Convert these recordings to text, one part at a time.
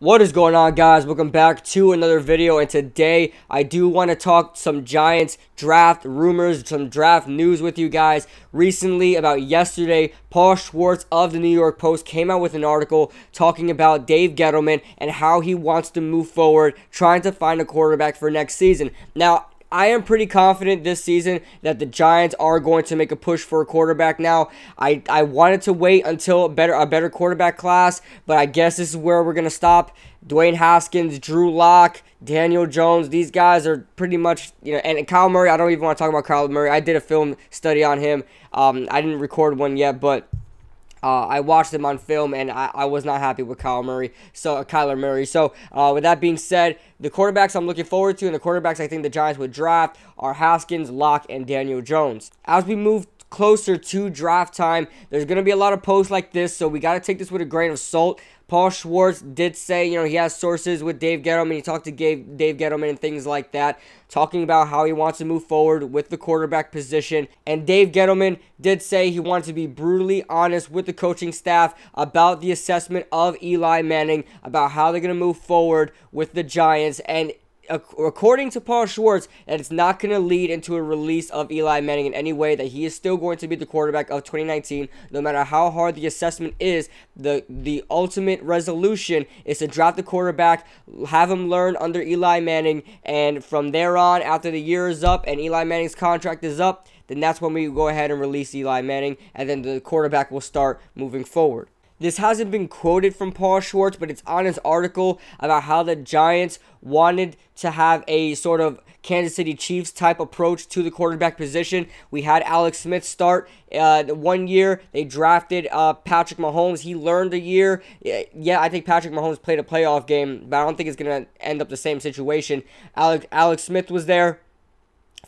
What is going on, guys? Welcome back to another video, and today I do want to talk some Giants draft rumors, some draft news with you guys. Recently, about yesterday, Paul Schwartz of the New York Post came out with an article talking about Dave Gettleman and how he wants to move forward, trying to find a quarterback for next season. Now, I am pretty confident this season that the Giants are going to make a push for a quarterback now. I wanted to wait until a better quarterback class, but I guess this is where we're going to stop. Dwayne Haskins, Drew Lock, Daniel Jones, these guys are pretty much, and Kyle Murray, I don't even want to talk about Kyle Murray. I did a film study on him. I didn't record one yet, but I watched him on film, and I was not happy with Kyler Murray. So, with that being said, the quarterbacks I'm looking forward to and the quarterbacks I think the Giants would draft are Haskins, Locke, and Daniel Jones. As we move closer to draft time, there's going to be a lot of posts like this, so we got to take this with a grain of salt. Paul Schwartz did say, he has sources with Dave Gettleman. He talked to Dave Gettleman and things like that, talking about how he wants to move forward with the quarterback position. And Dave Gettleman did say he wanted to be brutally honest with the coaching staff about the assessment of Eli Manning, about how they're going to move forward with the Giants. And according to Paul Schwartz, that it's not going to lead into a release of Eli Manning in any way, that he is still going to be the quarterback of 2019, no matter how hard the assessment is. The ultimate resolution is to draft the quarterback, have him learn under Eli Manning, and from there on, after the year is up and Eli Manning's contract is up, then that's when we go ahead and release Eli Manning, and then the quarterback will start moving forward. This hasn't been quoted from Paul Schwartz, but it's on his article about how the Giants wanted to have a sort of Kansas City Chiefs type approach to the quarterback position. We had Alex Smith start 1 year. They drafted Patrick Mahomes. He learned a year. Yeah, I think Patrick Mahomes played a playoff game, but I don't think it's going to end up the same situation. Alex Smith was there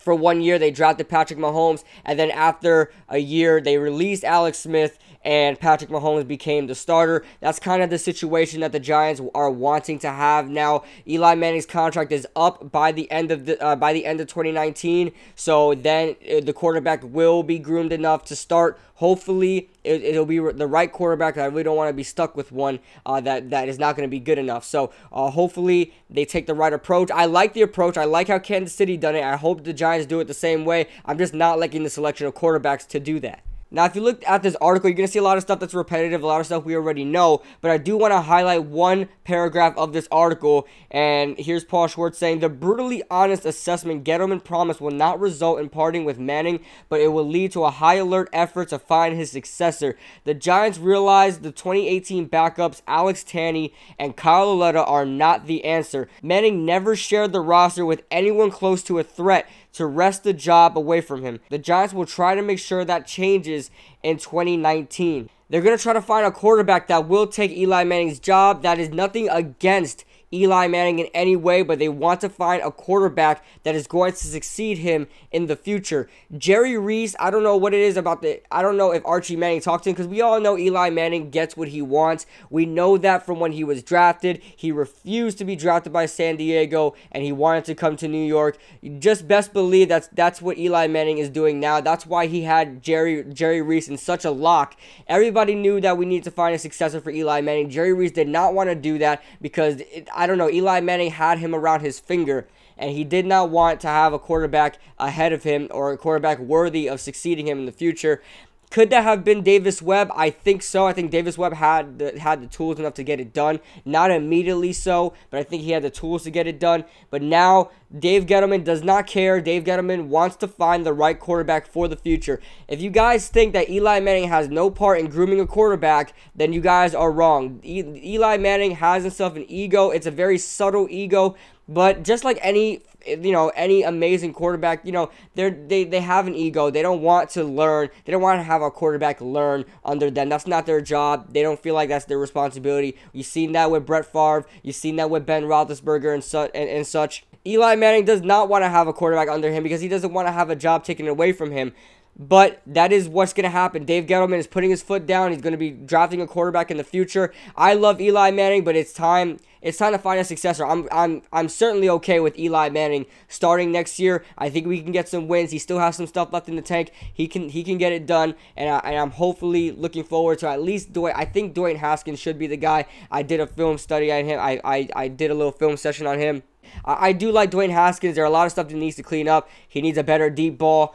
for 1 year. They drafted Patrick Mahomes, and then after a year, they released Alex Smith, and Patrick Mahomes became the starter. That's kind of the situation that the Giants are wanting to have now. Eli Manning's contract is up by the end of 2019, so then the quarterback will be groomed enough to start. Hopefully, it'll be the right quarterback. I really don't want to be stuck with one that is not going to be good enough. So, hopefully, they take the right approach. I like the approach. I like how Kansas City done it. I hope the Giants do it the same way. I'm just not liking the selection of quarterbacks to do that. Now, if you look at this article, you're going to see a lot of stuff that's repetitive, a lot of stuff we already know, but I do want to highlight one paragraph of this article, and here's Paul Schwartz saying, "The brutally honest assessment Gettleman promised will not result in parting with Manning, but it will lead to a high-alert effort to find his successor. The Giants realize the 2018 backups Alex Tanney and Kyle Lauletta are not the answer. Manning never shared the roster with anyone close to a threat to wrest the job away from him. The Giants will try to make sure that changes in 2019. They're going to try to find a quarterback that will take Eli Manning's job. That is nothing against Eli Manning in any way, but they want to find a quarterback that is going to succeed him in the future." Jerry Reese, I don't know what it is about I don't know if Archie Manning talked to him, because we all know Eli Manning gets what he wants. We know that from when he was drafted. He refused to be drafted by San Diego, and he wanted to come to New York. You just best believe that's what Eli Manning is doing now. That's why he had Jerry Reese in such a lock. Everybody knew that we needed to find a successor for Eli Manning. Jerry Reese did not want to do that because I don't know, Eli Manning had him around his finger, and he did not want to have a quarterback ahead of him or a quarterback worthy of succeeding him in the future. Could that have been Davis Webb? I think so. I think Davis Webb had the tools enough to get it done. Not immediately so, but I think he had the tools to get it done. But now, Dave Gettleman does not care. Dave Gettleman wants to find the right quarterback for the future. If you guys think that Eli Manning has no part in grooming a quarterback, then you guys are wrong. Eli Manning has himself an ego. It's a very subtle ego, but just like any amazing quarterback, they have an ego. They don't want to learn. They don't want to have a quarterback learn under them. That's not their job. They don't feel like that's their responsibility. You've seen that with Brett Favre. You've seen that with Ben Roethlisberger and such. Eli Manning does not want to have a quarterback under him because he doesn't want to have a job taken away from him. but that is what's going to happen. Dave Gettleman is putting his foot down. He's going to be drafting a quarterback in the future. I love Eli Manning, but it's time to find a successor. I'm certainly okay with Eli Manning starting next year. I think we can get some wins. He still has some stuff left in the tank. He can get it done, and I'm hopefully looking forward to at least I think Dwayne Haskins should be the guy. I did a film study on him. I did a little film session on him. I do like Dwayne Haskins. There are a lot of stuff that he needs to clean up. He needs a better deep ball.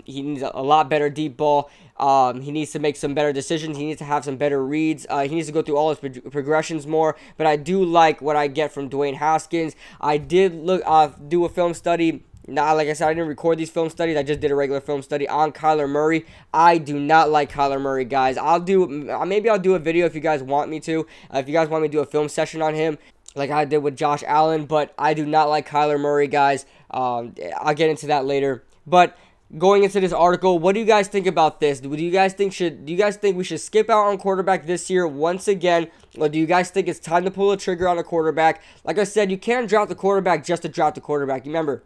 He needs a lot better deep ball. He needs to make some better decisions. He needs to have some better reads. He needs to go through all his progressions more. But I do like what I get from Dwayne Haskins. I did do a film study. Now, like I said, I didn't record these film studies. I just did a regular film study on Kyler Murray. I do not like Kyler Murray, guys. Maybe I'll do a video if you guys want me to. If you guys want me to do a film session on him, like I did with Josh Allen, but I do not like Kyler Murray, guys. I'll get into that later. But going into this article, what do you guys think about this? Do you guys think we should skip out on quarterback this year once again, or do you guys think it's time to pull a trigger on a quarterback? Like I said, you can't draft the quarterback just to draft the quarterback. Remember,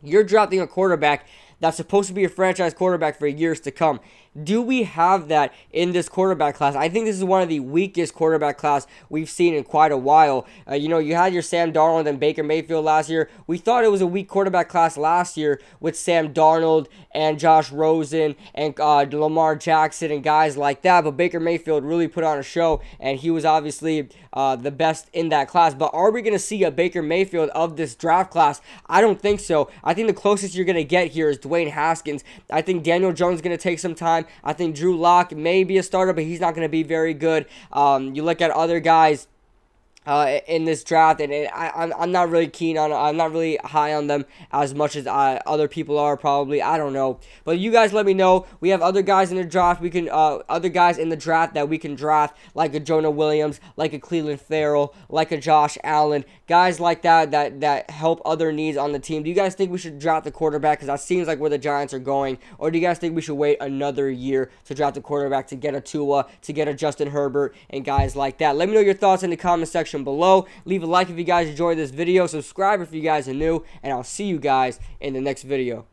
you're drafting a quarterback that's supposed to be a franchise quarterback for years to come. Do we have that in this quarterback class? I think this is one of the weakest quarterback class we've seen in quite a while. You had your Sam Darnold and Baker Mayfield last year. We thought it was a weak quarterback class last year with Sam Darnold and Josh Rosen and Lamar Jackson and guys like that. But Baker Mayfield really put on a show, and he was obviously the best in that class. But are we going to see a Baker Mayfield of this draft class? I don't think so. I think the closest you're going to get here is Dwayne Haskins. I think Daniel Jones is going to take some time. I think Drew Lock may be a starter, but he's not going to be very good. You look at other guys in this draft, and I'm not really keen on. I'm not really high on them as much as other people are probably. I don't know, but you guys let me know. We have other guys in the draft. We can other guys in the draft that we can draft, like a Jonah Williams, like a Cleveland Farrell, like a Josh Allen, guys like that help other needs on the team. Do you guys think we should draft the quarterback, because that seems like where the Giants are going, or do you guys think we should wait another year to draft a quarterback, to get a Tua, to get a Justin Herbert, and guys like that? Let me know your thoughts in the comment section below. Leave a like if you guys enjoyed this video. Subscribe if you guys are new, and I'll see you guys in the next video.